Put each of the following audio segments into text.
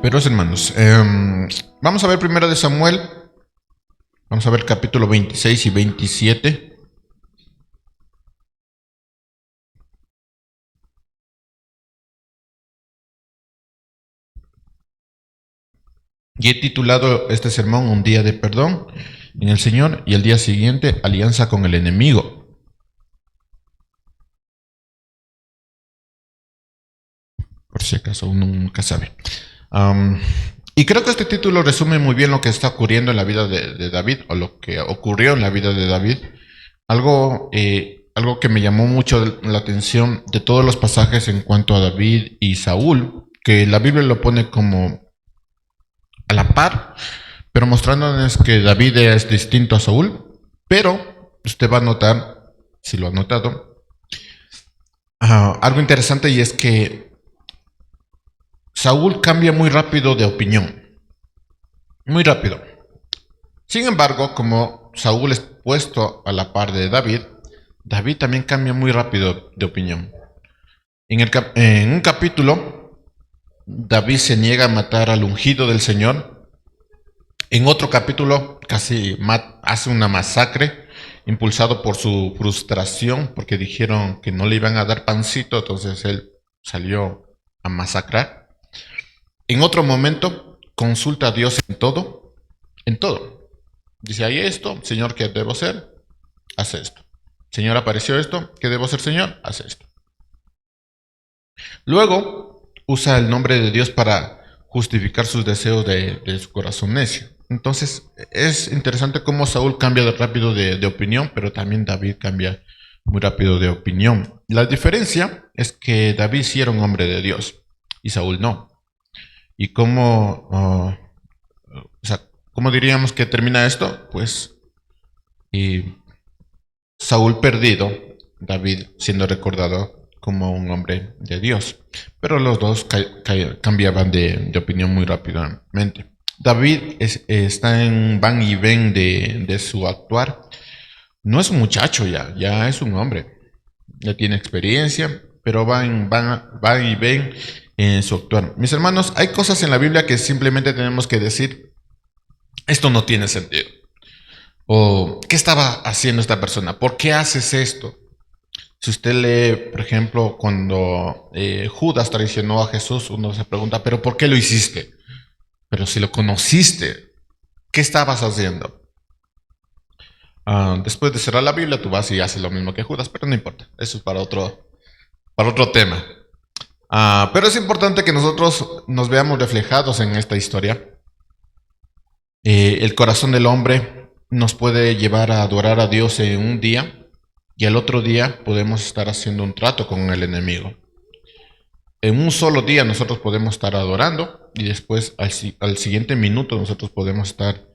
Pero hermanos, vamos a ver primero de Samuel, vamos a ver capítulo 26 y 27. Y he titulado este sermón Un día de perdón en el Señor y el día siguiente alianza con el enemigo. Por si acaso uno nunca sabe. Y creo que este título resume muy bien lo que está ocurriendo en la vida de David, o lo que ocurrió en la vida de David. Algo que me llamó mucho la atención de todos los pasajes en cuanto a David y Saúl, que la Biblia lo pone como a la par, pero mostrándonos que David es distinto a Saúl. Pero usted va a notar, si lo ha notado, algo interesante, y es que Saúl cambia muy rápido de opinión, muy rápido. Sin embargo, como Saúl es puesto a la par de David, David también cambia muy rápido de opinión. En un capítulo, David se niega a matar al ungido del Señor. En otro capítulo, casi hace una masacre, impulsado por su frustración, porque dijeron que no le iban a dar pancito, entonces él salió a masacrar. En otro momento, consulta a Dios en todo. Dice, hay esto, Señor, ¿qué debo hacer? Hace esto. Señor, apareció esto, ¿qué debo hacer, Señor? Hace esto. Luego, usa el nombre de Dios para justificar sus deseos de su corazón necio. Entonces, es interesante cómo Saúl cambia rápido de opinión, pero también David cambia muy rápido de opinión. La diferencia es que David sí era un hombre de Dios y Saúl no. ¿Y cómo diríamos que termina esto? Pues Saúl perdido, David siendo recordado como un hombre de Dios. Pero los dos cambiaban de opinión muy rápidamente. David está en van y ven de su actuar. No es un muchacho ya es un hombre. Ya tiene experiencia, pero van y ven en su actuar. Mis hermanos, hay cosas en la Biblia que simplemente tenemos que decir, esto no tiene sentido. O, ¿qué estaba haciendo esta persona? ¿Por qué haces esto? Si usted lee, por ejemplo, cuando Judas traicionó a Jesús, uno se pregunta, ¿pero por qué lo hiciste? Pero si lo conociste, ¿qué estabas haciendo? Después de cerrar la Biblia, tú vas y haces lo mismo que Judas, pero no importa, eso es para otro tema. Pero es importante que nosotros nos veamos reflejados en esta historia. El corazón del hombre nos puede llevar a adorar a Dios en un día, y al otro día podemos estar haciendo un trato con el enemigo. En un solo día nosotros podemos estar adorando, y después al siguiente minuto nosotros podemos estar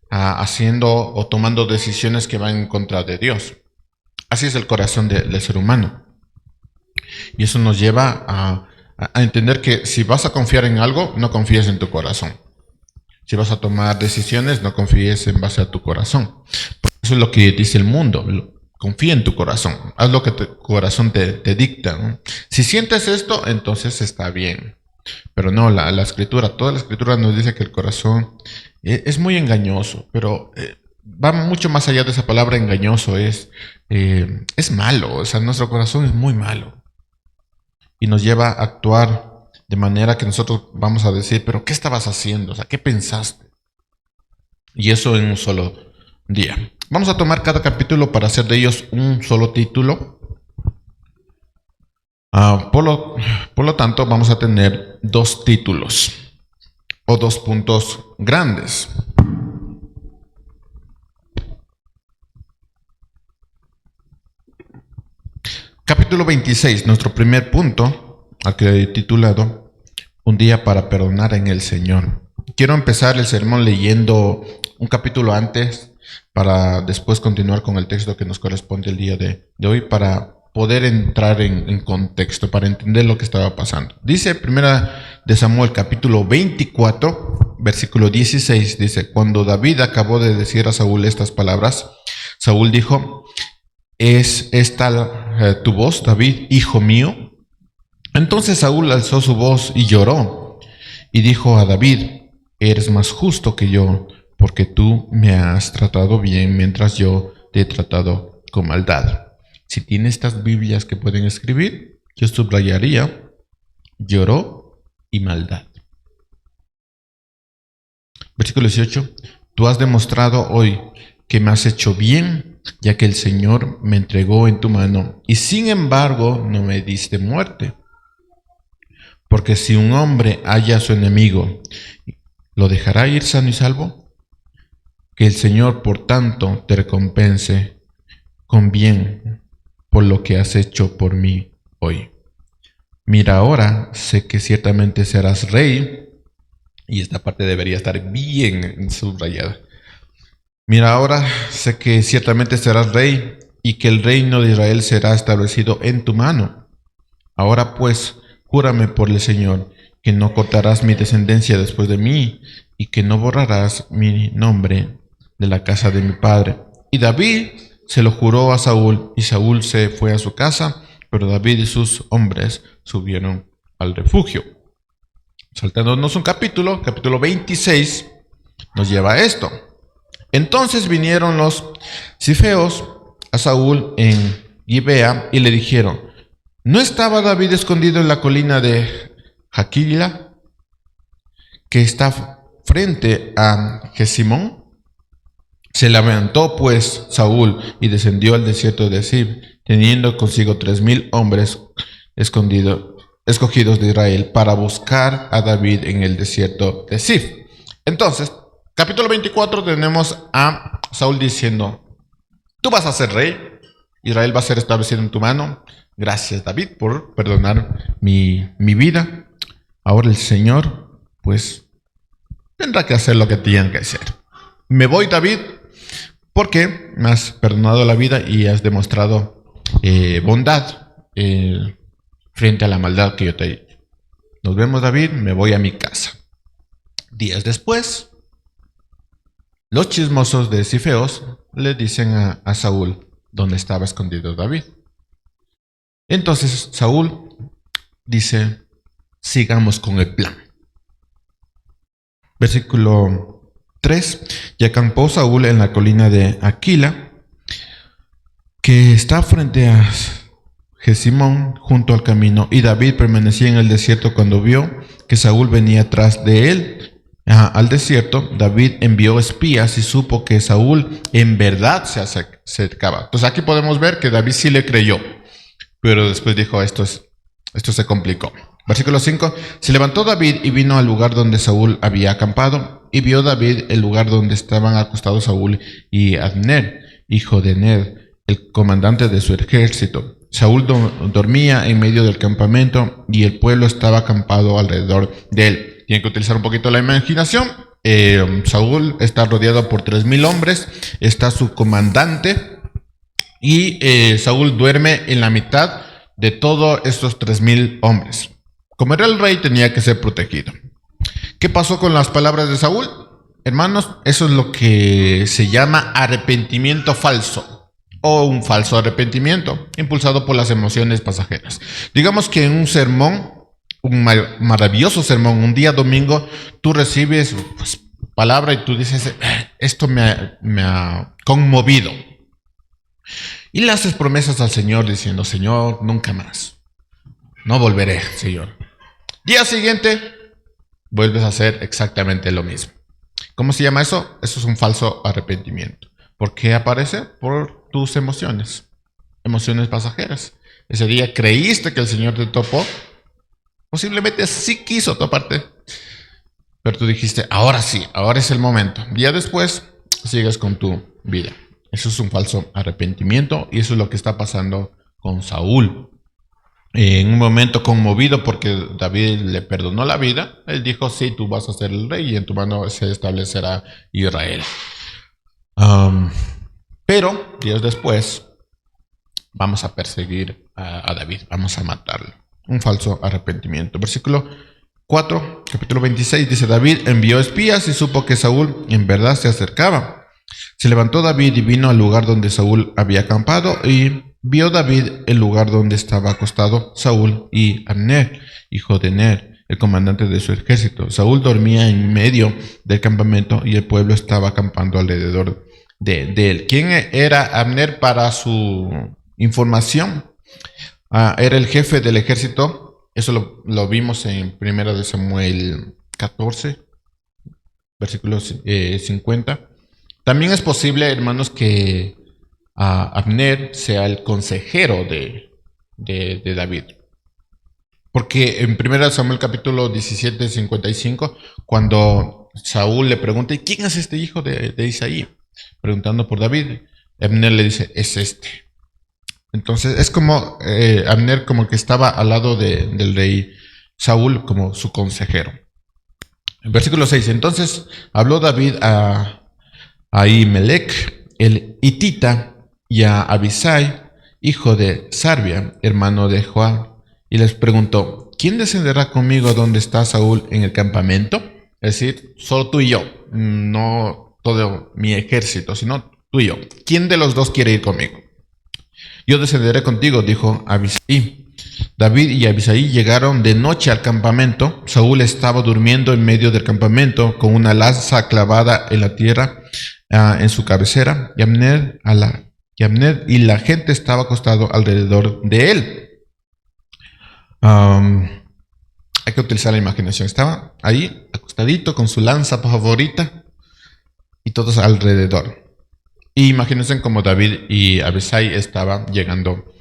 haciendo o tomando decisiones que van en contra de Dios. Así es el corazón del ser humano. Y eso nos lleva a entender que si vas a confiar en algo, no confíes en tu corazón. Si vas a tomar decisiones, no confíes en base a tu corazón. Porque eso es lo que dice el mundo. Confía en tu corazón. Haz lo que tu corazón te dicta, ¿no? Si sientes esto, entonces está bien. Pero no, la escritura, toda la escritura nos dice que el corazón es muy engañoso, pero va mucho más allá de esa palabra engañoso. Es malo, o sea, nuestro corazón es muy malo. Y nos lleva a actuar de manera que nosotros vamos a decir, pero ¿qué estabas haciendo? O sea, ¿qué pensaste? Y eso en un solo día. Vamos a tomar cada capítulo para hacer de ellos un solo título. Por lo tanto, vamos a tener dos títulos o dos puntos grandes. Capítulo 26, nuestro primer punto, al que he titulado Un día para perdonar en el Señor. Quiero empezar el sermón leyendo un capítulo antes para después continuar con el texto que nos corresponde el día de hoy, para poder entrar en contexto, para entender lo que estaba pasando. Dice primera de Samuel capítulo 24, versículo 16, dice, cuando David acabó de decir a Saúl estas palabras, Saúl dijo, ¿es esta tu voz, David, hijo mío? Entonces Saúl alzó su voz y lloró. Y dijo a David: eres más justo que yo, porque tú me has tratado bien mientras yo te he tratado con maldad. Si tiene estas Biblias que pueden escribir, yo subrayaría: lloró y maldad. Versículo 18. Tú has demostrado hoy que me has hecho bien, ya que el Señor me entregó en tu mano, y sin embargo no me diste muerte. Porque si un hombre halla a su enemigo, ¿lo dejará ir sano y salvo? Que el Señor, por tanto, te recompense con bien por lo que has hecho por mí hoy. Mira, ahora sé que ciertamente serás rey, y esta parte debería estar bien subrayada. Mira, ahora sé que ciertamente serás rey, y que el reino de Israel será establecido en tu mano. Ahora pues, júrame por el Señor, que no cortarás mi descendencia después de mí, y que no borrarás mi nombre de la casa de mi padre. Y David se lo juró a Saúl, y Saúl se fue a su casa, pero David y sus hombres subieron al refugio. Saltándonos un capítulo 26, nos lleva a esto. Entonces vinieron los zifeos a Saúl en Gibea y le dijeron: ¿no estaba David escondido en la colina de Jaquila, que está frente a Jesimón? Se levantó pues Saúl y descendió al desierto de Zif, teniendo consigo 3000 hombres escogidos de Israel, para buscar a David en el desierto de Zif. Entonces, capítulo 24, tenemos a Saúl diciendo: tú vas a ser rey, Israel va a ser establecido en tu mano. Gracias, David, por perdonar mi vida. Ahora el Señor, pues, tendrá que hacer lo que tiene que hacer. Me voy, David, porque me has perdonado la vida y has demostrado bondad frente a la maldad que yo te he hecho. Nos vemos, David, me voy a mi casa. Días después, los chismosos de Zifeos le dicen a Saúl dónde estaba escondido David. Entonces Saúl dice: sigamos con el plan. Versículo 3. Y acampó Saúl en la colina de Aquila, que está frente a Jesimón, junto al camino. Y David permanecía en el desierto. Cuando vio que Saúl venía tras de él al desierto, David envió espías y supo que Saúl en verdad se acercaba. Entonces aquí podemos ver que David sí le creyó, pero después dijo: esto se complicó. Versículo 5. Se levantó David y vino al lugar donde Saúl había acampado, y vio David el lugar donde estaban acostados Saúl y Abner, hijo de Ner, el comandante de su ejército. Saúl dormía en medio del campamento, y el pueblo estaba acampado alrededor de él. Tienen que utilizar un poquito la imaginación. Saúl está rodeado por 3000 hombres, está su comandante, y Saúl duerme en la mitad de todos estos 3000 hombres. Como era el rey, tenía que ser protegido. ¿Qué pasó con las palabras de Saúl? Hermanos, eso es lo que se llama arrepentimiento falso, o un falso arrepentimiento, impulsado por las emociones pasajeras. Digamos que en un sermón, un maravilloso sermón, un día domingo, tú recibes palabra y tú dices: esto me ha conmovido. Y le haces promesas al Señor diciendo: Señor, nunca más. No volveré, Señor. Día siguiente, vuelves a hacer exactamente lo mismo. ¿Cómo se llama eso? Eso es un falso arrepentimiento. ¿Por qué aparece? Por tus emociones. Emociones pasajeras. Ese día creíste que el Señor te topó. Posiblemente sí quiso toparte, pero tú dijiste: ahora sí, ahora es el momento. Día después, sigues con tu vida. Eso es un falso arrepentimiento, y eso es lo que está pasando con Saúl. En un momento conmovido porque David le perdonó la vida, él dijo: sí, tú vas a ser el rey y en tu mano se establecerá Israel. Pero días después vamos a perseguir a David, vamos a matarlo. Un falso arrepentimiento. Versículo 4, capítulo 26, dice: David envió espías y supo que Saúl en verdad se acercaba. Se levantó David y vino al lugar donde Saúl había acampado, y vio David el lugar donde estaba acostado Saúl y Abner, hijo de Ner, el comandante de su ejército. Saúl dormía en medio del campamento y el pueblo estaba acampando alrededor de él. ¿Quién era Abner? Para su información, era el jefe del ejército. Eso lo vimos en 1 de Samuel 14, versículo 50. También es posible, hermanos, que Abner sea el consejero de David. Porque en 1 Samuel capítulo 17, 55, cuando Saúl le pregunta, ¿y quién es este hijo de Isaí? Preguntando por David, Abner le dice, es este. Entonces es como Abner como que estaba al lado del rey Saúl como su consejero. En versículo 6, entonces habló David a Ahimelech, el hitita, y a Abisai, hijo de Sarbia, hermano de Joab, y les preguntó, ¿quién descenderá conmigo donde está Saúl en el campamento? Es decir, solo tú y yo, no todo mi ejército, sino tú y yo. ¿Quién de los dos quiere ir conmigo? Yo descenderé contigo, dijo Abisai. David y Abisai llegaron de noche al campamento. Saúl estaba durmiendo en medio del campamento con una lanza clavada en la tierra en su cabecera, y Abner y la gente estaba acostado alrededor de él. Hay que utilizar la imaginación. Estaba ahí, acostadito, con su lanza favorita, y todos alrededor. Y imagínense como David y Abisai estaban llegando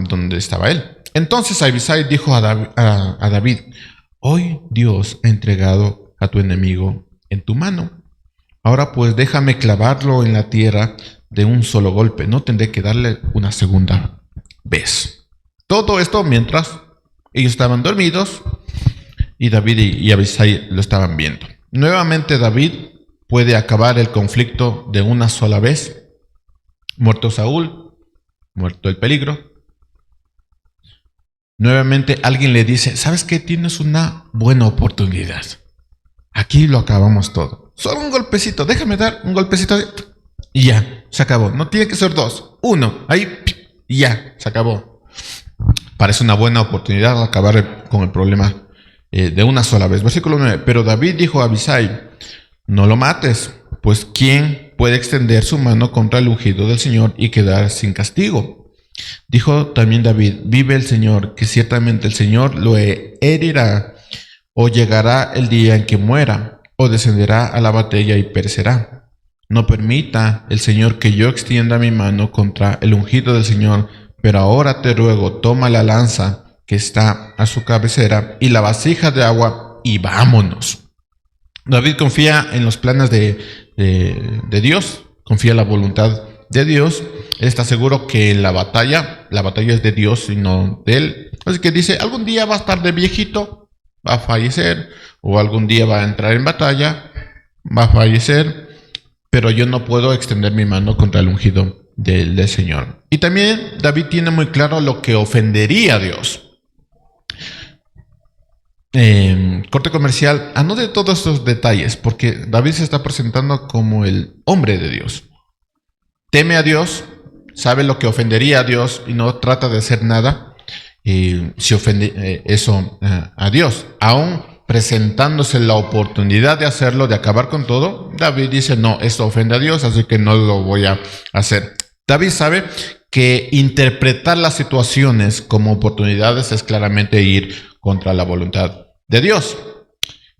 donde estaba él. Entonces Abisai dijo a David, hoy Dios ha entregado a tu enemigo en tu mano. Ahora pues déjame clavarlo en la tierra de un solo golpe. No tendré que darle una segunda vez. Todo esto mientras ellos estaban dormidos y David y Abisai lo estaban viendo. Nuevamente David puede acabar el conflicto de una sola vez. Muerto Saúl, muerto el peligro. Nuevamente alguien le dice, ¿sabes qué? Tienes una buena oportunidad. Aquí lo acabamos todo. Solo un golpecito, déjame dar un golpecito y ya, se acabó. No tiene que ser dos, uno, ahí y ya, se acabó. Parece una buena oportunidad acabar con el problema de una sola vez. Versículo 9. Pero David dijo a Abisai, no lo mates, pues ¿quién puede extender su mano contra el ungido del Señor y quedar sin castigo? Dijo también David, vive el Señor, que ciertamente el Señor lo herirá, o llegará el día en que muera, o descenderá a la batalla y perecerá. No permita el Señor que yo extienda mi mano contra el ungido del Señor, pero ahora te ruego, toma la lanza que está a su cabecera y la vasija de agua y vámonos. David confía en los planes de Dios, confía en la voluntad de Dios. Él está seguro que la batalla es de Dios y no de él. Así que dice, algún día va a estar de viejito, va a fallecer, o algún día va a entrar en batalla, va a fallecer, pero yo no puedo extender mi mano contra el ungido del Señor. Y también David tiene muy claro lo que ofendería a Dios. Corte comercial, anote todos estos detalles, porque David se está presentando como el hombre de Dios. Teme a Dios, sabe lo que ofendería a Dios y no trata de hacer nada si ofende eso a Dios. Aún presentándose la oportunidad de hacerlo, de acabar con todo, David dice, no, esto ofende a Dios, así que no lo voy a hacer. David sabe que interpretar las situaciones como oportunidades es claramente ir contra la voluntad de Dios,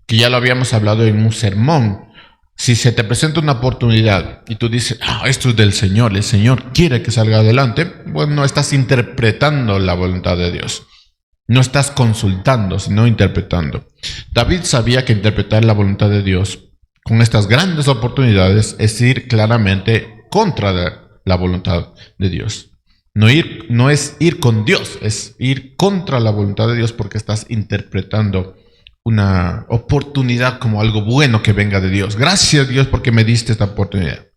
que ya lo habíamos hablado en un sermón. Si se te presenta una oportunidad y tú dices, esto es del Señor, el Señor quiere que salga adelante, pues no estás interpretando la voluntad de Dios. No estás consultando, sino interpretando. David sabía que interpretar la voluntad de Dios con estas grandes oportunidades es ir claramente contra la voluntad de Dios. No es ir con Dios, es ir contra la voluntad de Dios porque estás interpretando una oportunidad como algo bueno que venga de Dios. Gracias Dios porque me diste esta oportunidad.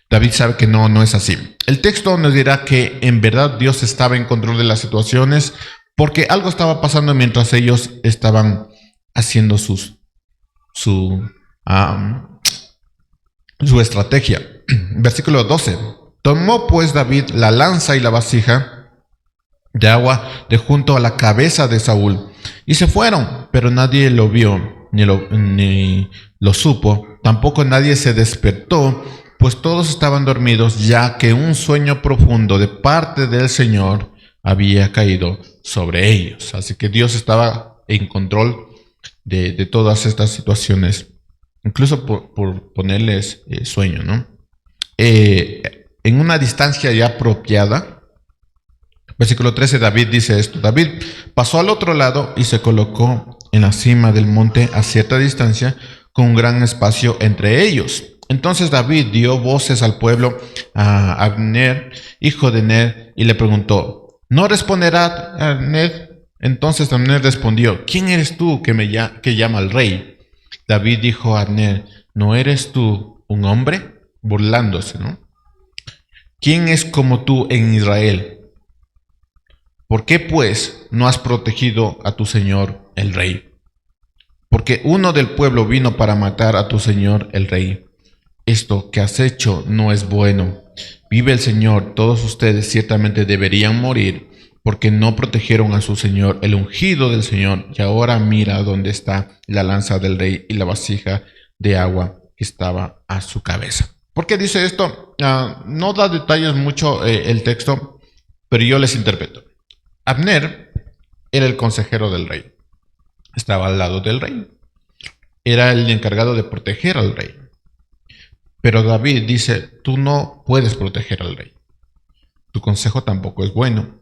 David sabe que no es así. El texto nos dirá que en verdad Dios estaba en control de las situaciones porque algo estaba pasando mientras ellos estaban haciendo su estrategia. Versículo 12. Tomó pues David la lanza y la vasija de agua de junto a la cabeza de Saúl. Y se fueron, pero nadie lo vio, ni lo supo. Tampoco nadie se despertó, pues todos estaban dormidos, ya que un sueño profundo de parte del Señor había caído sobre ellos. Así que Dios estaba en control de todas estas situaciones, incluso por ponerles sueño, ¿no? En una distancia ya apropiada, versículo 13, David dice esto: David pasó al otro lado y se colocó en la cima del monte a cierta distancia, con un gran espacio entre ellos. Entonces David dio voces al pueblo a Abner, hijo de Ner, y le preguntó: ¿no responderá Abner? Entonces Abner respondió: ¿quién eres tú que llama al rey? David dijo a Abner: ¿no eres tú un hombre? Burlándose, ¿no? ¿Quién es como tú en Israel? ¿Por qué, pues, no has protegido a tu señor el rey? Porque uno del pueblo vino para matar a tu señor el rey. Esto que has hecho no es bueno. Vive el Señor, todos ustedes ciertamente deberían morir, porque no protegieron a su señor, el ungido del Señor. Y ahora mira dónde está la lanza del rey y la vasija de agua que estaba a su cabeza. ¿Por qué dice esto? No da detalles mucho el texto, pero yo les interpreto. Abner era el consejero del rey. Estaba al lado del rey. Era el encargado de proteger al rey. Pero David dice: tú no puedes proteger al rey. Tu consejo tampoco es bueno.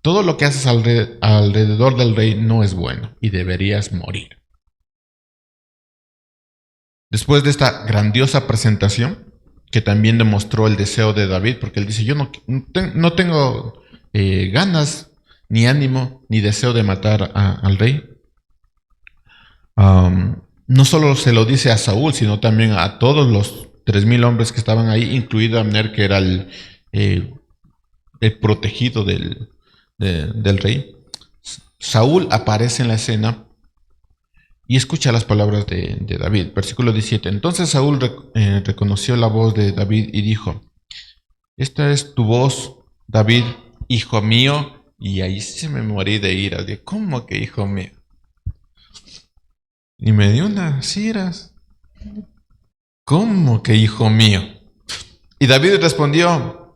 Todo lo que haces alrededor del rey no es bueno y deberías morir. Después de esta grandiosa presentación, que también demostró el deseo de David, porque él dice: yo no tengo ganas, ni ánimo, ni deseo de matar al rey. No solo se lo dice a Saúl, sino también a todos los 3,000 hombres que estaban ahí, incluido Abner, que era el protegido del rey. Saúl aparece en la escena y escucha las palabras de David. Versículo 17. Entonces Saúl reconoció la voz de David y dijo: esta es tu voz, David, hijo mío. Y ahí se me morí de ira. De ¿cómo que hijo mío? Y me dio unas iras. ¿Cómo que hijo mío? Y David respondió: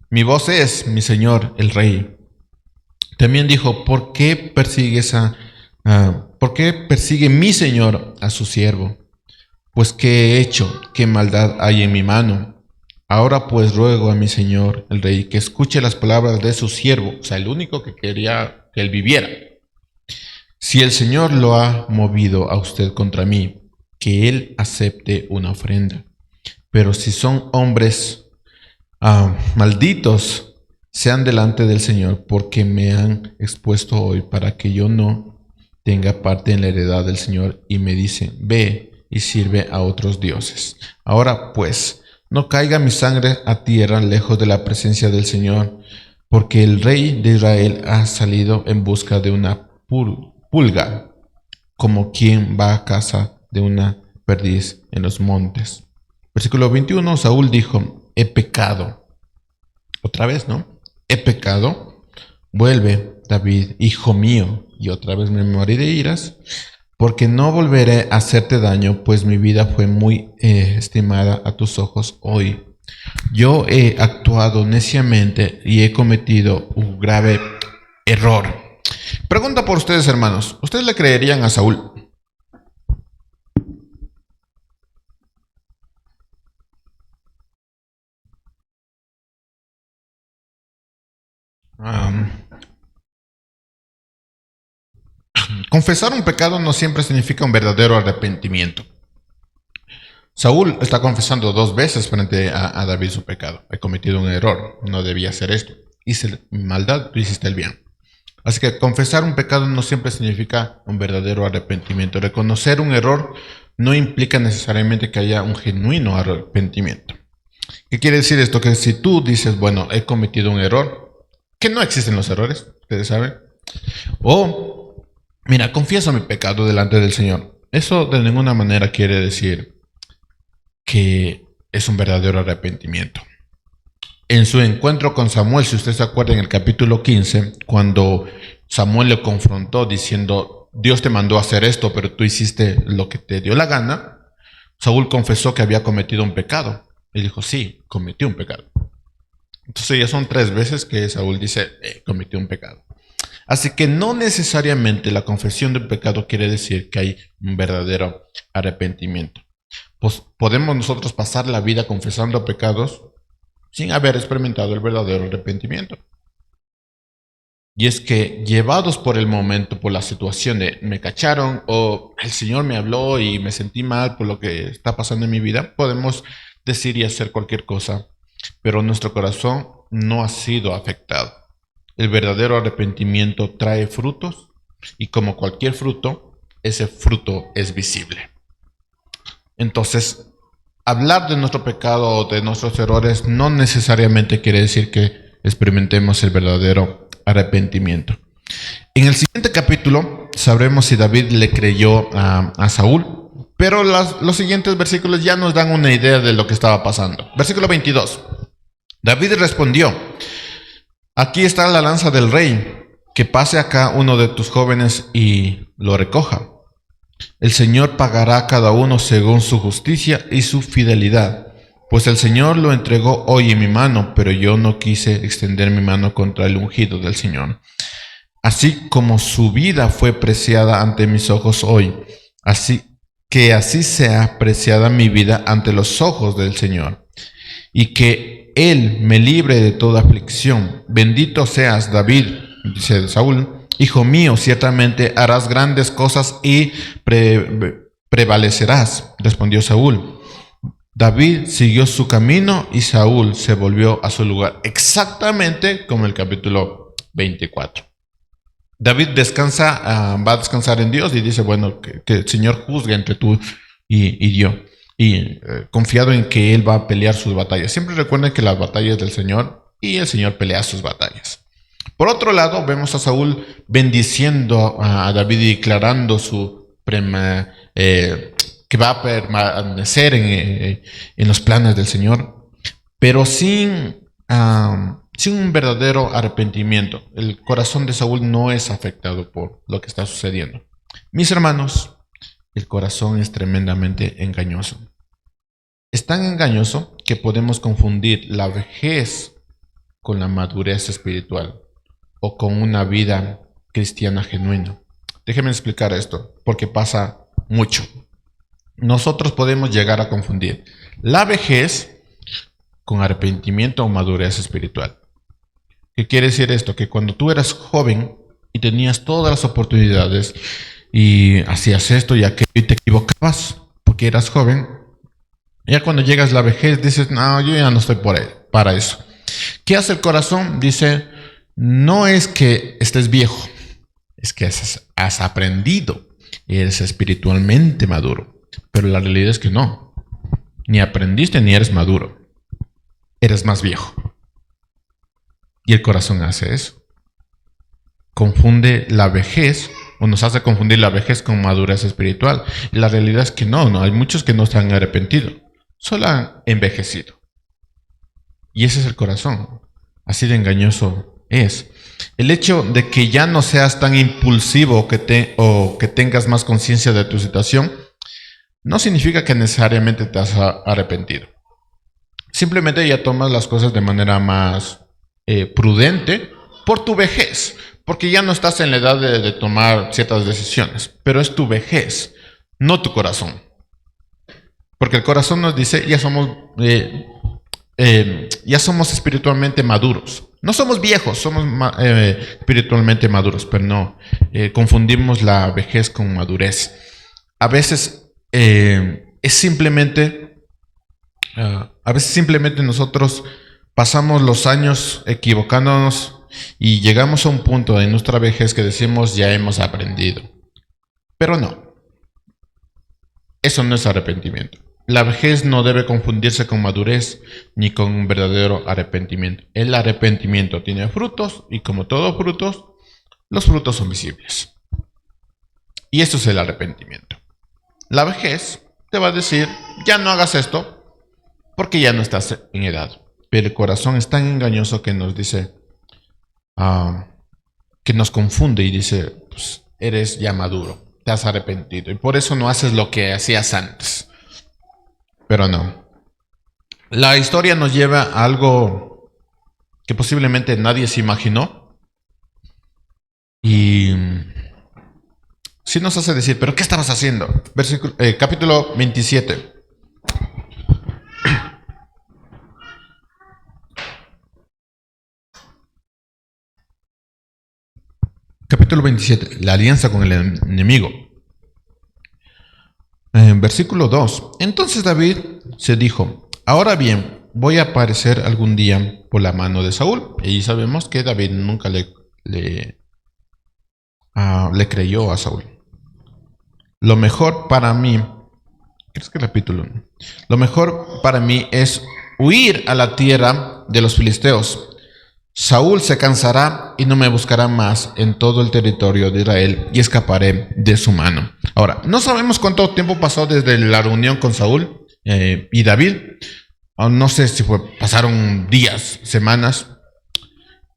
mi voz es mi señor el rey. También dijo: ¿por qué por qué persigue mi señor a su siervo? Pues ¿qué he hecho? ¿Qué maldad hay en mi mano? Ahora pues ruego a mi señor el rey que escuche las palabras de su siervo, o sea, el único que quería que él viviera. Si el Señor lo ha movido a usted contra mí, que él acepte una ofrenda. Pero si son hombres malditos, sean delante del Señor, porque me han expuesto hoy para que yo no tenga parte en la heredad del Señor, y me dicen: ve y sirve a otros dioses. Ahora pues, no caiga mi sangre a tierra lejos de la presencia del Señor, porque el rey de Israel ha salido en busca de una pulga, como quien va a casa de una perdiz en los montes. Versículo 21, Saúl dijo: he pecado. Otra vez, ¿no? He pecado. Vuelve, David, hijo mío. Y otra vez me morí de iras, porque no volveré a hacerte daño, pues mi vida fue muy estimada a tus ojos hoy. Yo he actuado neciamente y he cometido un grave error. Pregunta por ustedes, hermanos. ¿Ustedes le creerían a Saúl? Confesar un pecado no siempre significa un verdadero arrepentimiento. Saúl está confesando 2 veces frente a David su pecado. He cometido un error, no debía hacer esto. Hice maldad, tú hiciste el bien. Así que confesar un pecado no siempre significa un verdadero arrepentimiento. Reconocer un error no implica necesariamente que haya un genuino arrepentimiento. ¿Qué quiere decir esto? Que si tú dices: bueno, he cometido un error, que no existen los errores, ustedes saben. O, mira, confieso mi pecado delante del Señor. Eso de ninguna manera quiere decir que es un verdadero arrepentimiento. En su encuentro con Samuel, si usted se acuerda en el capítulo 15, cuando Samuel le confrontó diciendo, Dios te mandó a hacer esto, pero tú hiciste lo que te dio la gana, Saúl confesó que había cometido un pecado. Él dijo, sí, cometí un pecado. Entonces ya son 3 veces que Saúl dice, cometió un pecado. Así que no necesariamente la confesión de un pecado quiere decir que hay un verdadero arrepentimiento. Pues podemos nosotros pasar la vida confesando pecados sin haber experimentado el verdadero arrepentimiento. Y es que llevados por el momento, por la situación de me cacharon o el Señor me habló y me sentí mal por lo que está pasando en mi vida, podemos decir y hacer cualquier cosa, pero nuestro corazón no ha sido afectado. El verdadero arrepentimiento trae frutos y como cualquier fruto, ese fruto es visible. Entonces, hablar de nuestro pecado o de nuestros errores no necesariamente quiere decir que experimentemos el verdadero arrepentimiento. En el siguiente capítulo sabremos si David le creyó a Saúl, pero los siguientes versículos ya nos dan una idea de lo que estaba pasando. Versículo 22. David respondió, aquí está la lanza del rey, que pase acá uno de tus jóvenes y lo recoja. El Señor pagará a cada uno según su justicia y su fidelidad, pues el Señor lo entregó hoy en mi mano, pero yo no quise extender mi mano contra el ungido del Señor. Así como su vida fue preciada ante mis ojos hoy, así sea preciada mi vida ante los ojos del Señor, y que Él me libre de toda aflicción. Bendito seas, David, dice Saúl, hijo mío, ciertamente harás grandes cosas y prevalecerás, respondió Saúl. David siguió su camino y Saúl se volvió a su lugar, exactamente como el capítulo 24. David va a descansar en Dios y dice, bueno, que el Señor juzgue entre tú y yo. Y confiado en que Él va a pelear sus batallas. Siempre recuerden que las batallas del Señor y el Señor pelea sus batallas. Por otro lado, vemos a Saúl bendiciendo a David y declarando que va a permanecer en los planes del Señor, pero sin un verdadero arrepentimiento. El corazón de Saúl no es afectado por lo que está sucediendo. Mis hermanos, el corazón es tremendamente engañoso. Es tan engañoso que podemos confundir la vejez con la madurez espiritual o con una vida cristiana genuina. Déjenme explicar esto, porque pasa mucho. Nosotros podemos llegar a confundir la vejez con arrepentimiento o madurez espiritual. ¿Qué quiere decir esto? Que cuando tú eras joven y tenías todas las oportunidades y hacías esto y aquello y te equivocabas porque eras joven, ya cuando llegas a la vejez dices, no, yo ya no estoy para eso. ¿Qué hace el corazón? Dice, no es que estés viejo, es que has aprendido y eres espiritualmente maduro. Pero la realidad es que no. Ni aprendiste ni eres maduro. Eres más viejo. Y el corazón hace eso. Confunde la vejez, o nos hace confundir la vejez con madurez espiritual. Y la realidad es que no. Hay muchos que no se han arrepentido. Solo han envejecido. Y ese es el corazón. Así de engañoso es. El hecho de que ya no seas tan impulsivo o que tengas más conciencia de tu situación no significa que necesariamente te has arrepentido. Simplemente ya tomas las cosas de manera más prudente por tu vejez, porque ya no estás en la edad de tomar ciertas decisiones, pero es tu vejez, no tu corazón. Porque el corazón nos dice, ya somos espiritualmente maduros. No somos viejos, somos espiritualmente maduros, pero no, confundimos la vejez con madurez. A veces es simplemente, nosotros pasamos los años equivocándonos y llegamos a un punto en nuestra vejez que decimos ya hemos aprendido. Pero no, eso no es arrepentimiento. La vejez no debe confundirse con madurez ni con un verdadero arrepentimiento. El arrepentimiento tiene frutos y como todos frutos, los frutos son visibles. Y eso es el arrepentimiento. La vejez te va a decir, ya no hagas esto porque ya no estás en edad. pero el corazón es tan engañoso que nos dice, que nos confunde y dice, pues, eres ya maduro, te has arrepentido y por eso no haces lo que hacías antes. Pero no. La historia nos lleva a algo que posiblemente nadie se imaginó y sí nos hace decir, ¿pero qué estabas haciendo? Capítulo 27. Capítulo 27, la alianza con el enemigo. En versículo 2. Entonces David se dijo, ahora bien, voy a aparecer algún día por la mano de Saúl. Y sabemos que David nunca le creyó a Saúl. Lo mejor para mí, ¿crees que capítulo? Lo mejor para mí es huir a la tierra de los filisteos. Saúl se cansará y no me buscará más en todo el territorio de Israel y escaparé de su mano. Ahora, no sabemos cuánto tiempo pasó desde la reunión con Saúl y David. No sé si pasaron días, semanas.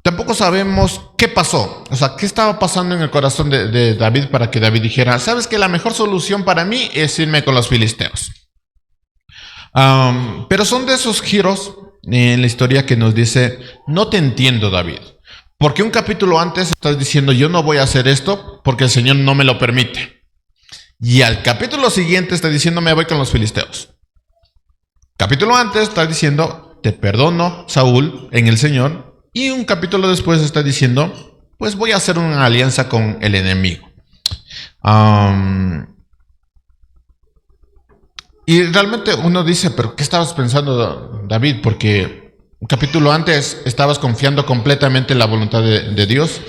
Tampoco sabemos qué pasó. O sea, qué estaba pasando en el corazón de David para que David dijera, ¿sabes que la mejor solución para mí es irme con los filisteos? Pero son de esos giros en la historia que nos dice, no te entiendo, David, porque un capítulo antes estás diciendo, yo no voy a hacer esto porque el Señor no me lo permite, y al capítulo siguiente está diciendo, me voy con los filisteos. Capítulo antes está diciendo, te perdono, Saúl, en el Señor, y un capítulo después está diciendo, pues voy a hacer una alianza con el enemigo. Y realmente uno dice, pero ¿qué estabas pensando, David? Porque un capítulo antes estabas confiando completamente en la voluntad de Dios,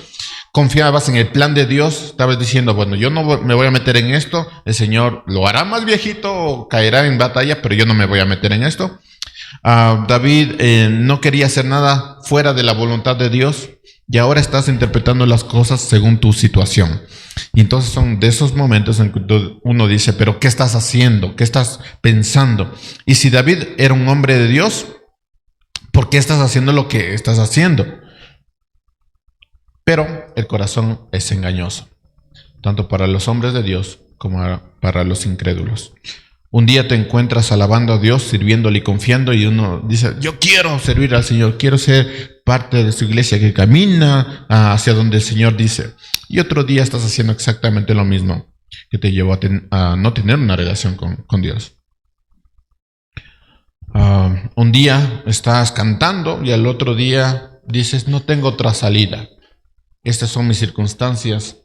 confiabas en el plan de Dios, estabas diciendo, bueno, yo no me voy a meter en esto, el Señor lo hará más viejito o caerá en batalla, pero yo no me voy a meter en esto. David no quería hacer nada fuera de la voluntad de Dios y ahora estás interpretando las cosas según tu situación. Y entonces son de esos momentos en que uno dice, pero ¿qué estás haciendo? ¿Qué estás pensando? Y si David era un hombre de Dios, ¿por qué estás haciendo lo que estás haciendo? Pero el corazón es engañoso, tanto para los hombres de Dios como para los incrédulos. Un día te encuentras alabando a Dios, sirviéndole y confiando, y uno dice, yo quiero servir al Señor, quiero ser parte de su iglesia que camina hacia donde el Señor dice. Y otro día estás haciendo exactamente lo mismo, que te llevó a no tener una relación con Dios. Un día estás cantando y al otro día dices, no tengo otra salida. Estas son mis circunstancias,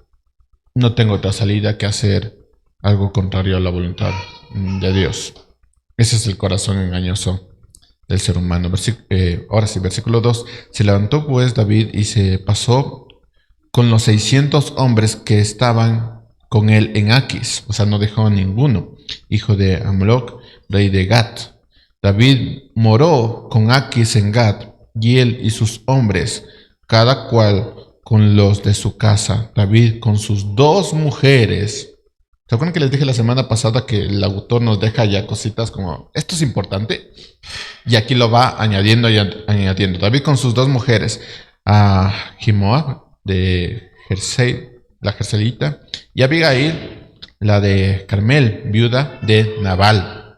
no tengo otra salida que hacer algo contrario a la voluntad de Dios. Ese es el corazón engañoso del ser humano. Ahora sí, versículo 2. Se levantó pues David y se pasó con los 600 hombres que estaban con él en Aquis. O sea, no dejó a ninguno. Hijo de Amloc, rey de Gat. David moró con Aquis en Gat, y él y sus hombres, cada cual con los de su casa. David con sus 2 mujeres. ¿Se acuerdan que les dije la semana pasada que el autor nos deja ya cositas como, esto es importante? Y aquí lo va añadiendo y añadiendo. David con sus 2 mujeres, a Jimoab de Jersey, la Jerselita, y Abigail, la de Carmel, viuda de Nabal.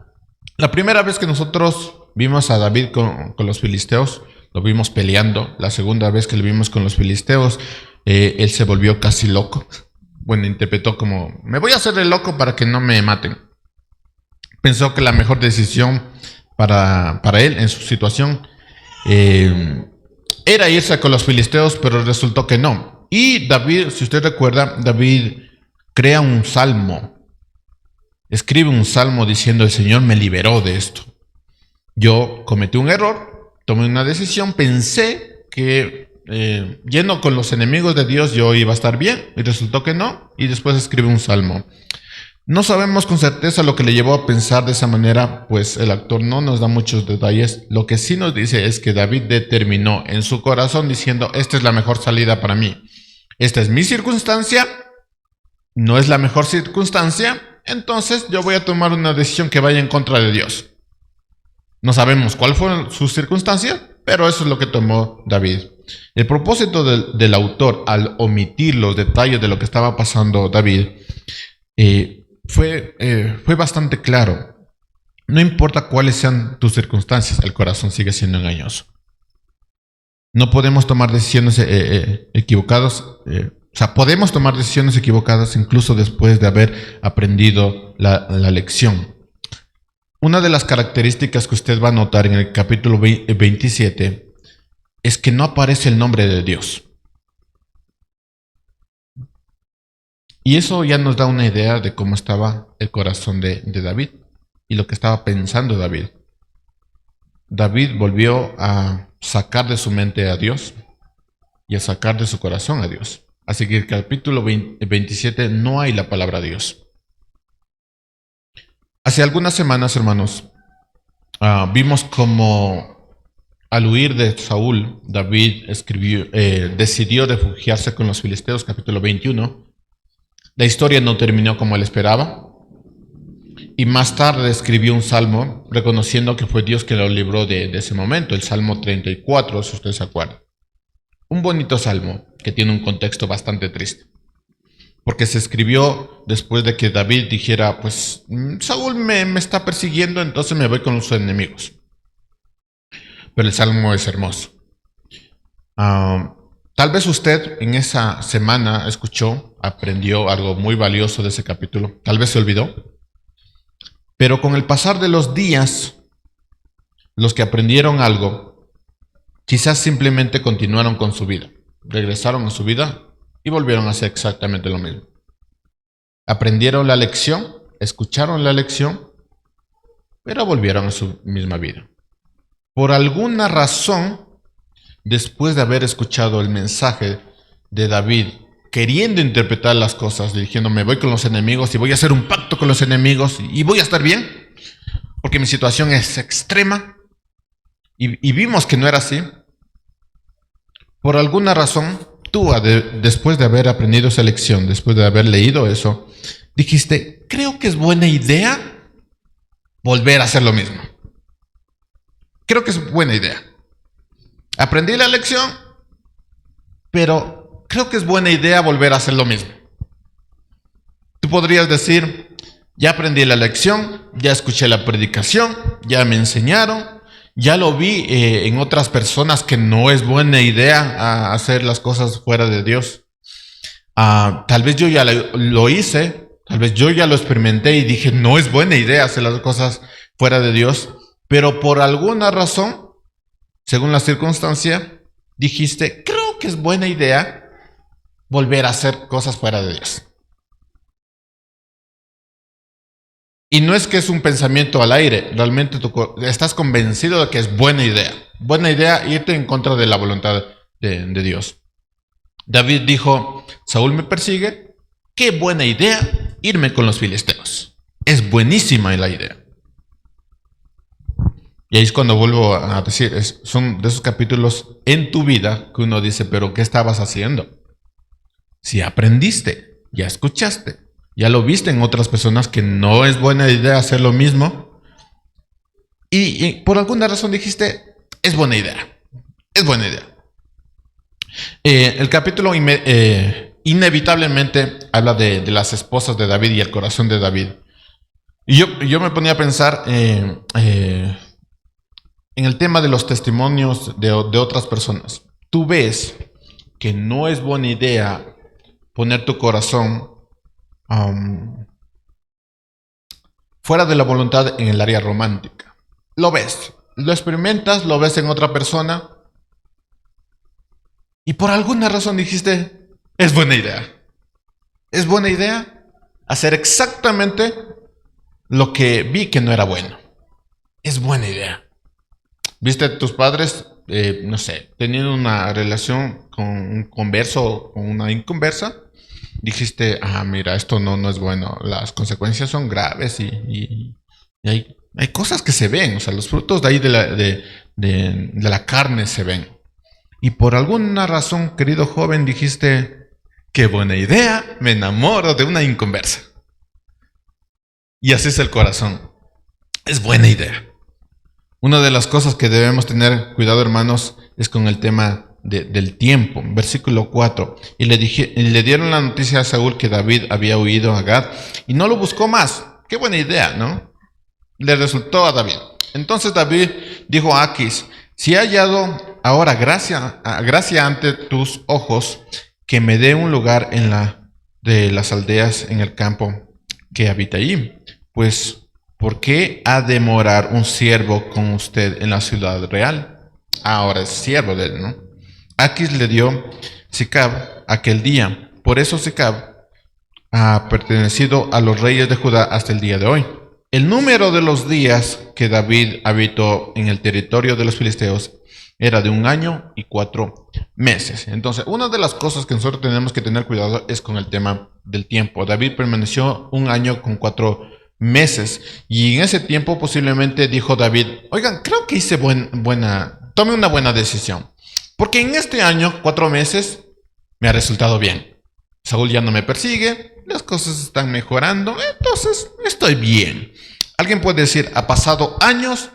La primera vez que nosotros vimos a David con los filisteos, lo vimos peleando. La segunda vez que lo vimos con los filisteos, él se volvió casi loco. Bueno, interpretó como, me voy a hacer el loco para que no me maten. Pensó que la mejor decisión para él en su situación era irse con los filisteos, pero resultó que no. Y David, si usted recuerda, David crea un salmo, escribe un salmo diciendo, el Señor me liberó de esto. Yo cometí un error, tomé una decisión, pensé que yendo con los enemigos de Dios yo iba a estar bien, y resultó que no, y después escribe un salmo. No sabemos con certeza lo que le llevó a pensar de esa manera, pues el autor no nos da muchos detalles. Lo que sí nos dice es que David determinó en su corazón diciendo, esta es la mejor salida para mí. Esta es mi circunstancia, no es la mejor circunstancia, entonces yo voy a tomar una decisión que vaya en contra de Dios. No sabemos cuál fue su circunstancia, Pero eso es lo que tomó David. El propósito del autor al omitir los detalles de lo que estaba pasando David fue bastante claro. No importa cuáles sean tus circunstancias, el corazón sigue siendo engañoso. No podemos tomar decisiones equivocadas. O sea, podemos tomar decisiones equivocadas incluso después de haber aprendido la lección. Una de las características que usted va a notar en el capítulo 27 es que no aparece el nombre de Dios. Y eso ya nos da una idea de cómo estaba el corazón de David y lo que estaba pensando David. David volvió a sacar de su mente a Dios y a sacar de su corazón a Dios. Así que en el capítulo 27 no hay la palabra Dios. Hace algunas semanas, hermanos, vimos cómo al huir de Saúl, David decidió refugiarse con los filisteos, capítulo 21. La historia no terminó como él esperaba. Y más tarde escribió un salmo reconociendo que fue Dios quien lo libró de ese momento, el Salmo 34, si ustedes se acuerdan. Un bonito salmo que tiene un contexto bastante triste. Porque se escribió después de que David dijera, pues Saúl me está persiguiendo, entonces me voy con los enemigos. Pero el salmo es hermoso. Tal vez usted en esa semana aprendió algo muy valioso de ese capítulo. Tal vez se olvidó. Pero con el pasar de los días, los que aprendieron algo, quizás simplemente continuaron con su vida. Regresaron a su vida y volvieron a hacer exactamente lo mismo. Aprendieron la lección, escucharon la lección, pero volvieron a su misma vida. Por alguna razón, después de haber escuchado el mensaje de David, queriendo interpretar las cosas, diciendo, me voy con los enemigos y voy a hacer un pacto con los enemigos y voy a estar bien, porque mi situación es extrema, y vimos que no era así. Por alguna razón, tú, después de haber aprendido esa lección, después de haber leído eso, dijiste, creo que es buena idea volver a hacer lo mismo. Creo que es buena idea. Aprendí la lección, pero creo que es buena idea volver a hacer lo mismo. Tú podrías decir, ya aprendí la lección, ya escuché la predicación, ya me enseñaron, ya lo vi en otras personas que no es buena idea hacer las cosas fuera de Dios. Tal vez yo ya lo hice, tal vez yo ya lo experimenté y dije, no es buena idea hacer las cosas fuera de Dios, pero por alguna razón, según la circunstancia, dijiste, creo que es buena idea volver a hacer cosas fuera de Dios. Y no es que es un pensamiento al aire, realmente estás convencido de que es buena idea irte en contra de la voluntad de Dios. David dijo, Saúl me persigue, qué buena idea irme con los filisteos. Es buenísima la idea. Y ahí es cuando vuelvo a decir, son de esos capítulos en tu vida que uno dice, pero ¿qué estabas haciendo? Si aprendiste, ya escuchaste, ya lo viste en otras personas que no es buena idea hacer lo mismo, y por alguna razón dijiste, es buena idea, es buena idea. El capítulo inevitablemente habla de las esposas de David y el corazón de David. Y yo me ponía a pensar en el tema de los testimonios de otras personas. Tú ves que no es buena idea poner tu corazón fuera de la voluntad en el área romántica. Lo ves, lo experimentas, lo ves en otra persona y por alguna razón dijiste, es buena idea. Es buena idea hacer exactamente lo que vi que no era bueno. Es buena idea. ¿Viste a tus padres, no sé, teniendo una relación con un converso o con una inconversa? Dijiste, mira, esto no es bueno, las consecuencias son graves y hay cosas que se ven, o sea, los frutos de ahí de la carne se ven. Y por alguna razón, querido joven, dijiste, qué buena idea, me enamoro de una inconversa. Y así es el corazón, es buena idea. Una de las cosas que debemos tener cuidado, hermanos, es con el tema del tiempo. Versículo 4. Y le dieron la noticia a Saúl que David había huido a Gad y no lo buscó más. Qué buena idea, ¿no? Le resultó a David. Entonces David dijo a Aquis: si he hallado ahora gracia ante tus ojos, que me dé un lugar en la de las aldeas en el campo que habita allí. Pues, ¿por qué ha de morar un siervo con usted en la ciudad real? Ahora es siervo de él, ¿no? Aquis le dio Sicab aquel día. Por eso Sicab ha pertenecido a los reyes de Judá hasta el día de hoy. El número de los días que David habitó en el territorio de los filisteos era de 1 año y 4 meses. Entonces, una de las cosas que nosotros tenemos que tener cuidado es con el tema del tiempo. David permaneció 1 año con 4 meses, y en ese tiempo posiblemente dijo David: oigan, creo que hice tomé una buena decisión, porque en este año, 4 meses, me ha resultado bien. Saúl ya no me persigue, las cosas están mejorando, entonces estoy bien. Alguien puede decir: ha pasado años,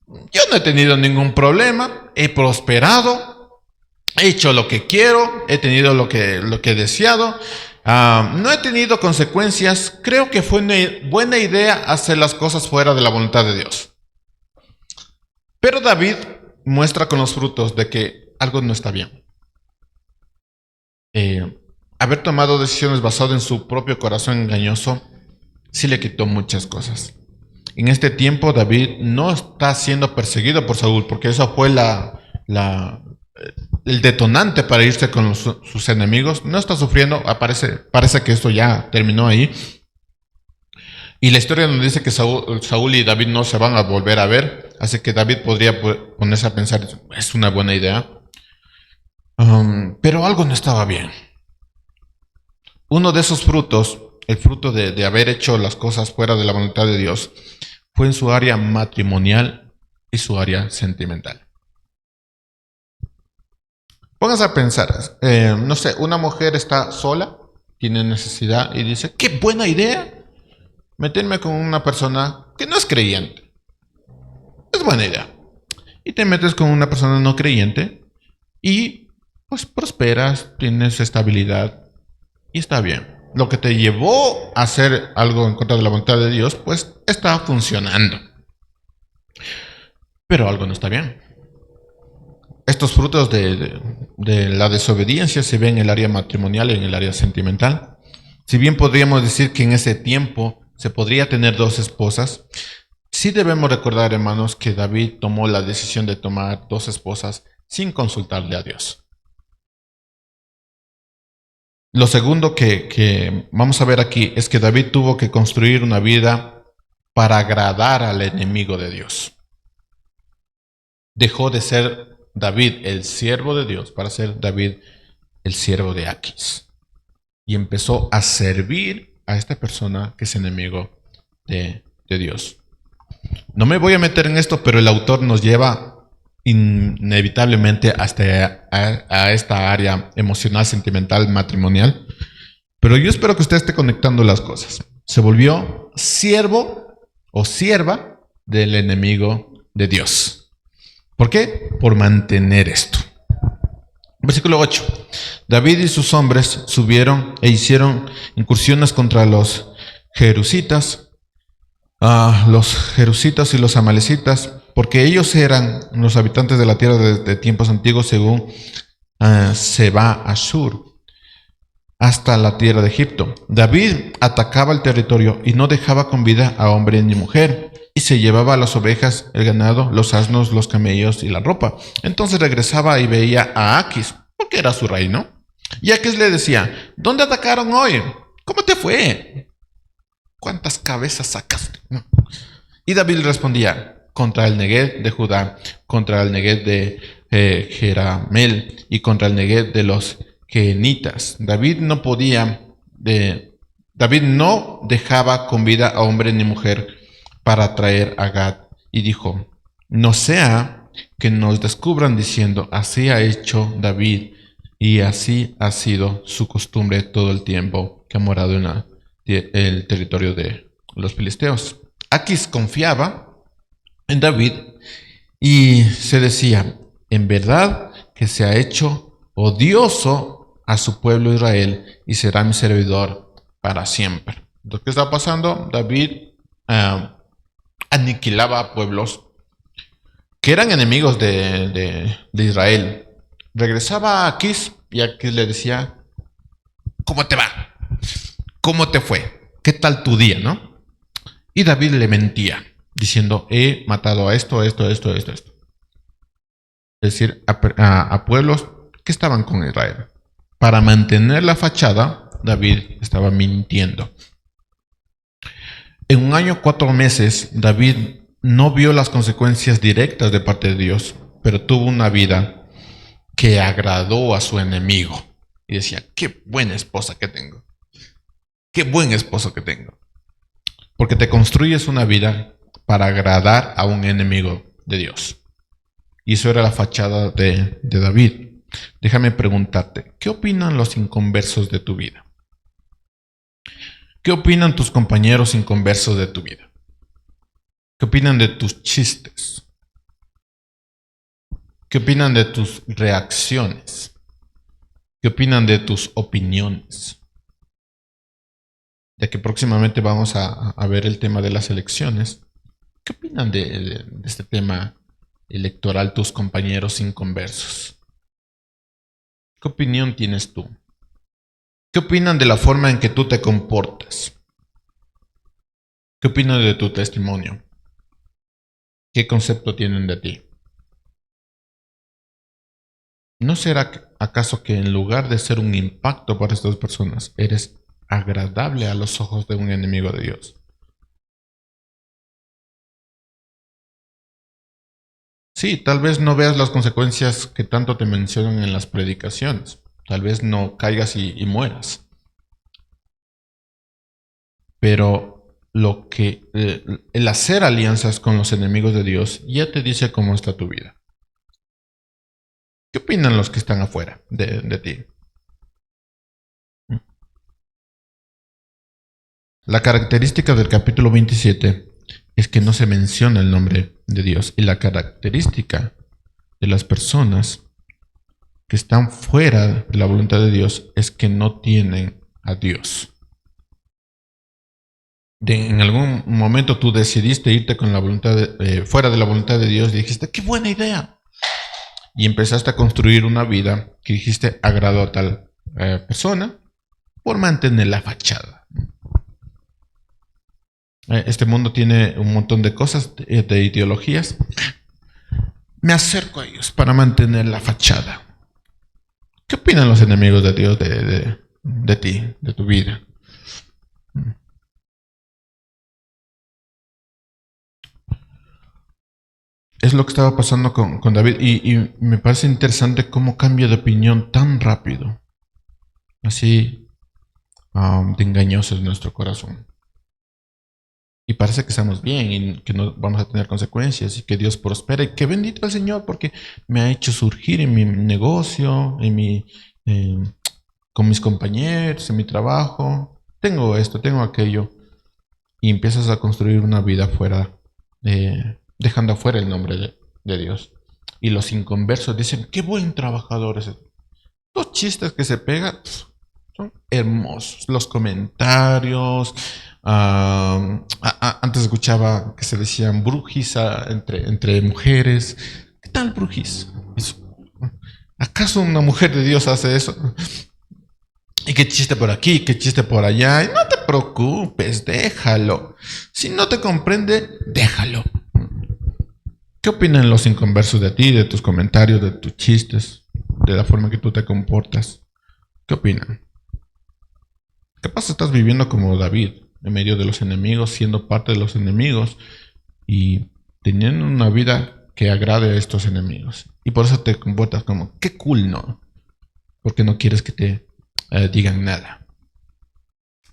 yo no he tenido ningún problema, he prosperado, he hecho lo que quiero, he tenido lo que he deseado, no he tenido consecuencias. Creo que fue una buena idea hacer las cosas fuera de la voluntad de Dios. Pero David muestra con los frutos de que algo no está bien. Haber tomado decisiones basadas en su propio corazón engañoso sí le quitó muchas cosas. En este tiempo David no está siendo perseguido por Saúl, porque eso fue el detonante para irse con sus enemigos. No está sufriendo, parece que esto ya terminó ahí. Y la historia nos dice que Saúl y David no se van a volver a ver, así que David podría ponerse a pensar: es una buena idea. Pero algo no estaba bien. Uno de esos frutos, el fruto de haber hecho las cosas fuera de la voluntad de Dios, fue en su área matrimonial y su área sentimental. Pónganse a pensar, no sé, una mujer está sola, tiene necesidad y dice: qué buena idea meterme con una persona que no es creyente. Es buena idea. Y te metes con una persona no creyente y pues prosperas, tienes estabilidad y está bien. Lo que te llevó a hacer algo en contra de la voluntad de Dios, pues está funcionando. Pero algo no está bien. Estos frutos de la desobediencia se ven en el área matrimonial y en el área sentimental. Si bien podríamos decir que en ese tiempo se podría tener 2 esposas, sí debemos recordar, hermanos, que David tomó la decisión de tomar 2 esposas sin consultarle a Dios. Lo segundo que vamos a ver aquí es que David tuvo que construir una vida para agradar al enemigo de Dios. Dejó de ser David el siervo de Dios para ser David el siervo de Aquis. Y empezó a servir a esta persona que es enemigo de Dios. No me voy a meter en esto, pero el autor nos lleva inevitablemente hasta a esta área emocional, sentimental, matrimonial. Pero yo espero que usted esté conectando las cosas. Se volvió siervo o sierva del enemigo de Dios. ¿Por qué? Por mantener esto. Versículo 8. David y sus hombres subieron e hicieron incursiones contra los jerusitas y los amalecitas, porque ellos eran los habitantes de la tierra de tiempos antiguos, según Seba Ashur, hasta la tierra de Egipto. David atacaba el territorio y no dejaba con vida a hombre ni mujer, y se llevaba las ovejas, el ganado, los asnos, los camellos y la ropa. Entonces regresaba y veía a Aquis, porque era su reino. Y Aquis le decía: ¿dónde atacaron hoy? ¿Cómo te fue? ¿Cuántas cabezas sacaste? Y David respondía: contra el Neguev de Judá, contra el Neguev de Jeramel y contra el Neguev de los Kenitas. David no dejaba con vida a hombre ni mujer para traer a Gad, y dijo: no sea que nos descubran diciendo: así ha hecho David, y así ha sido su costumbre todo el tiempo que ha morado en el territorio de los filisteos. Aquis confiaba en David Y se decía, en verdad que se ha hecho odioso a su pueblo Israel y será mi servidor para siempre. Entonces, ¿qué está pasando? David aniquilaba a pueblos que eran enemigos de Israel. Regresaba a Aquis y Aquis le decía, ¿cómo te va? ¿Cómo te fue? ¿Qué tal tu día, no? Y David le mentía, diciendo, he matado a esto, esto, esto, esto, esto. Es decir, a pueblos que estaban con Israel. Para mantener la fachada, David estaba mintiendo. En un año 4 meses, David no vio las consecuencias directas de parte de Dios, pero tuvo una vida que agradó a su enemigo. Y decía, qué buena esposa que tengo. Qué buen esposo que tengo. Porque te construyes una vida para agradar a un enemigo de Dios. Y eso era la fachada de David. Déjame preguntarte, ¿qué opinan los inconversos de tu vida? ¿Qué opinan tus compañeros inconversos de tu vida? ¿Qué opinan de tus chistes? ¿Qué opinan de tus reacciones? ¿Qué opinan de tus opiniones? Ya que próximamente vamos a ver el tema de las elecciones. ¿Qué opinan de este tema electoral tus compañeros inconversos? ¿Qué opinión tienes tú? ¿Qué opinan de la forma en que tú te comportas? ¿Qué opinan de tu testimonio? ¿Qué concepto tienen de ti? ¿No será acaso que en lugar de ser un impacto para estas personas, eres agradable a los ojos de un enemigo de Dios? Sí, tal vez no veas las consecuencias que tanto te mencionan en las predicaciones. Tal vez no caigas y mueras. Pero el hacer alianzas con los enemigos de Dios ya te dice cómo está tu vida. ¿Qué opinan los que están afuera de ti? La característica del capítulo 27 es que no se menciona el nombre de Dios. Y la característica de las personas que están fuera de la voluntad de Dios es que no tienen a Dios. En algún momento tú decidiste irte con la voluntad fuera de la voluntad de Dios y dijiste, qué buena idea. Y empezaste a construir una vida que dijiste agradó a tal persona por mantener la fachada. Este mundo tiene un montón de cosas, de ideologías. Me acerco a ellos para mantener la fachada. ¿Qué opinan los enemigos de Dios de ti, de tu vida? Es lo que estaba pasando con David y me parece interesante cómo cambia de opinión tan rápido. Así de engañoso es nuestro corazón. Y parece que estamos bien y que no vamos a tener consecuencias y que Dios prospere. Que bendito el Señor porque me ha hecho surgir en mi negocio, eh, con mis compañeros, en mi trabajo. Tengo esto, tengo aquello. Y empiezas a construir una vida fuera, dejando afuera el nombre de Dios. Y los inconversos dicen, qué buen trabajador es. Los chistes que se pegan son hermosos. Los comentarios. Antes escuchaba que se decían brujis entre mujeres. ¿Qué tal brujis? ¿Acaso una mujer de Dios hace eso? Y qué chiste por aquí, qué chiste por allá. Y no te preocupes, déjalo. Si no te comprende, déjalo. ¿Qué opinan los inconversos de ti, de tus comentarios, de tus chistes, de la forma que tú te comportas? ¿Qué opinan? Capaz estás viviendo como David, en medio de los enemigos, siendo parte de los enemigos y teniendo una vida que agrade a estos enemigos. Y por eso te comportas como, qué cool, ¿no? Porque no quieres que te digan nada.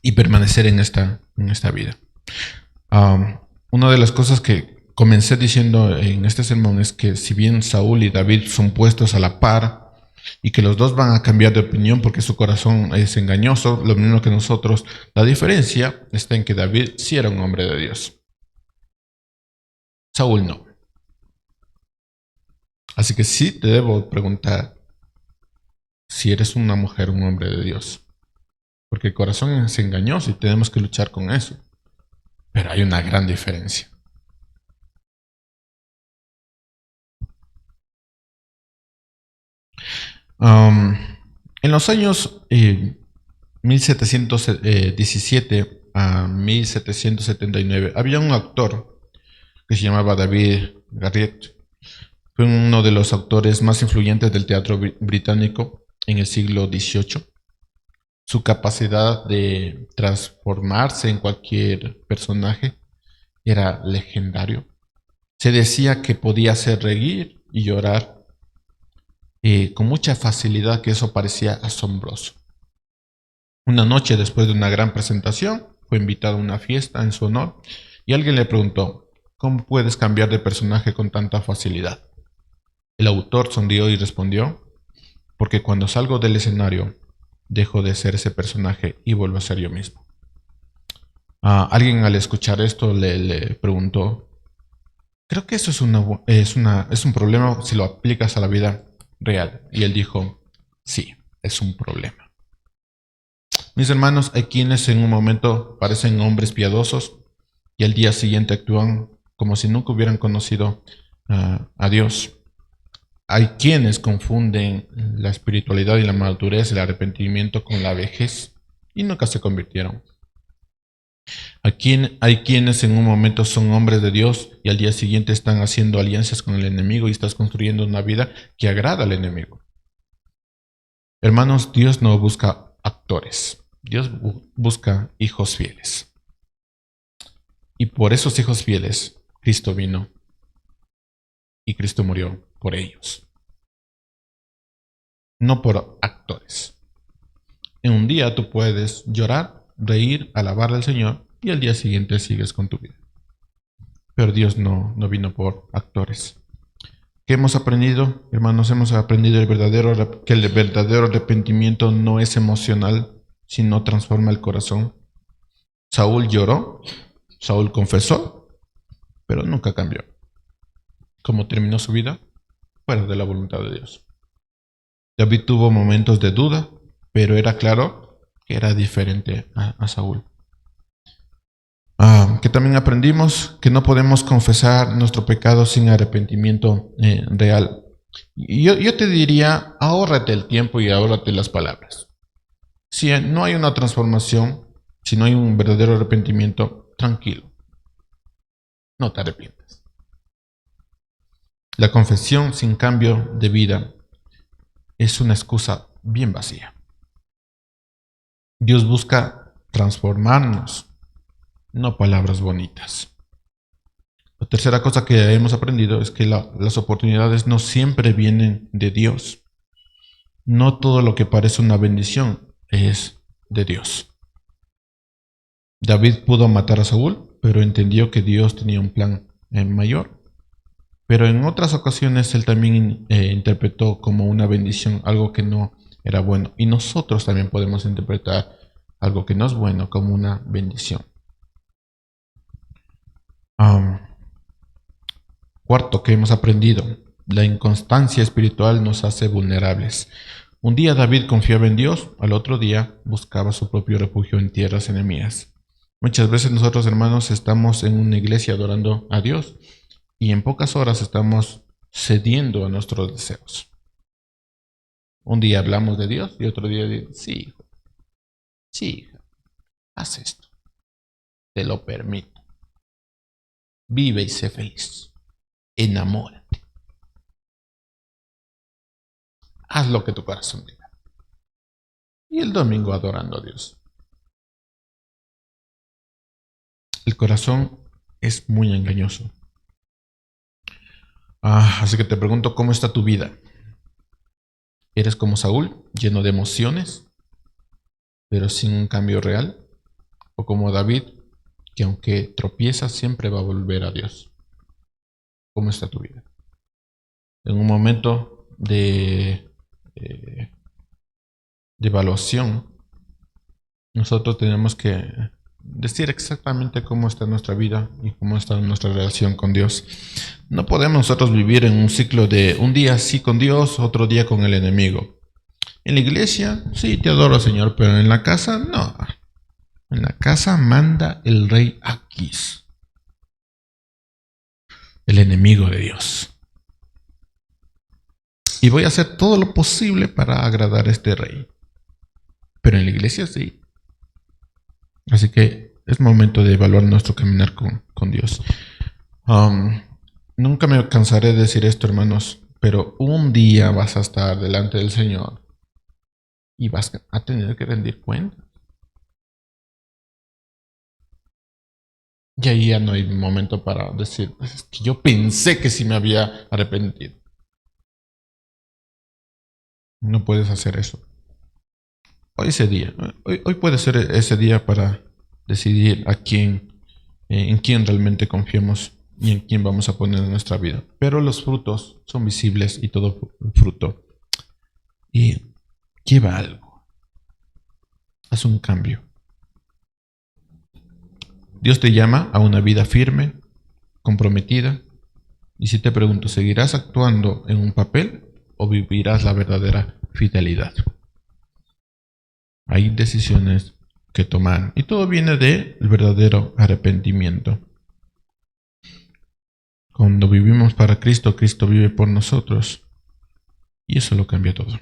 Y permanecer en esta vida. Una de las cosas que comencé diciendo en este sermón es que si bien Saúl y David son puestos a la par y que los dos van a cambiar de opinión porque su corazón es engañoso, lo mismo que nosotros, la diferencia está en que David sí era un hombre de Dios. Saúl no. Así que sí te debo preguntar si eres una mujer, un hombre de Dios. Porque el corazón es engañoso y tenemos que luchar con eso. Pero hay una gran diferencia. Um, en los años 1717 a 1779 había un actor que se llamaba David Garriott. Fue uno de los autores más influyentes del teatro británico en el siglo XVIII. Su capacidad de transformarse en cualquier personaje era legendario. Se decía que podía hacer reír y llorar con mucha facilidad, que eso parecía asombroso. Una noche después de una gran presentación, fue invitado a una fiesta en su honor y alguien le preguntó, ¿cómo puedes cambiar de personaje con tanta facilidad? El autor sonrió y respondió, porque cuando salgo del escenario, dejo de ser ese personaje y vuelvo a ser yo mismo. Alguien al escuchar esto le preguntó, creo que eso es un problema si lo aplicas a la vida real. Y él dijo, sí, es un problema. Mis hermanos, hay quienes en un momento parecen hombres piadosos y al día siguiente actúan como si nunca hubieran conocido a Dios. Hay quienes confunden la espiritualidad y la madurez, el arrepentimiento con la vejez y nunca se convirtieron. Hay quienes en un momento son hombres de Dios y al día siguiente están haciendo alianzas con el enemigo y estás construyendo una vida que agrada al enemigo. Hermanos, Dios no busca actores, Dios busca hijos fieles. Y por esos hijos fieles, Cristo vino y Cristo murió por ellos, no por actores. En un día tú puedes llorar, reír, alabar al Señor y al día siguiente sigues con tu vida. Pero Dios no vino por actores. ¿Qué hemos aprendido? Hermanos, hemos aprendido que el verdadero arrepentimiento no es emocional, sino transforma el corazón. Saúl lloró, Saúl confesó, pero nunca cambió. ¿Cómo terminó su vida? Fuera de la voluntad de Dios. David tuvo momentos de duda, pero era claro que era diferente a Saúl. Que también aprendimos que no podemos confesar nuestro pecado sin arrepentimiento real. Y yo te diría, ahórrate el tiempo y ahórrate las palabras. Si no hay una transformación, si no hay un verdadero arrepentimiento, tranquilo, no te arrepientas. La confesión sin cambio de vida es una excusa bien vacía. Dios busca transformarnos, no palabras bonitas. La tercera cosa que hemos aprendido es que las oportunidades no siempre vienen de Dios. No todo lo que parece una bendición es de Dios. David pudo matar a Saúl, pero entendió que Dios tenía un plan mayor. Pero en otras ocasiones él también interpretó como una bendición algo que no era bueno. Y nosotros también podemos interpretar algo que no es bueno como una bendición. Cuarto, que hemos aprendido, la inconstancia espiritual nos hace vulnerables. Un día David confiaba en Dios, al otro día buscaba su propio refugio en tierras enemigas. Muchas veces nosotros, hermanos, estamos en una iglesia adorando a Dios y en pocas horas estamos cediendo a nuestros deseos. Un día hablamos de Dios y otro día digo, sí, hijo, sí, hija, haz esto, te lo permito. Vive y sé feliz. Enamórate. Haz lo que tu corazón diga. Y el domingo adorando a Dios. El corazón es muy engañoso. Así que te pregunto, ¿cómo está tu vida? ¿Eres como Saúl, lleno de emociones, pero sin un cambio real? ¿O como David, que aunque tropieza siempre va a volver a Dios? ¿Cómo está tu vida? En un momento de evaluación, nosotros tenemos que decir exactamente cómo está nuestra vida y cómo está nuestra relación con Dios. No podemos nosotros vivir en un ciclo de un día sí con Dios, otro día con el enemigo. En la iglesia, sí, te adoro, Señor, pero en la casa, no. En la casa manda el rey Aquis, el enemigo de Dios. Y voy a hacer todo lo posible para agradar a este rey. Pero en la iglesia sí. Así que es momento de evaluar nuestro caminar con Dios. Nunca me cansaré de decir esto, hermanos, pero un día vas a estar delante del Señor y vas a tener que rendir cuenta. Y ahí ya no hay momento para decir, pues es que yo pensé que sí me había arrepentido. No puedes hacer eso. Hoy ese día, hoy puede ser ese día para decidir a quién, en quién realmente confiamos y en quién vamos a poner en nuestra vida. Pero los frutos son visibles y todo fruto y lleva algo, haz un cambio. Dios te llama a una vida firme, comprometida, y si te pregunto, ¿seguirás actuando en un papel o vivirás la verdadera fidelidad? Hay decisiones que tomar y todo viene del verdadero arrepentimiento. Cuando vivimos para Cristo, Cristo vive por nosotros y eso lo cambia todo.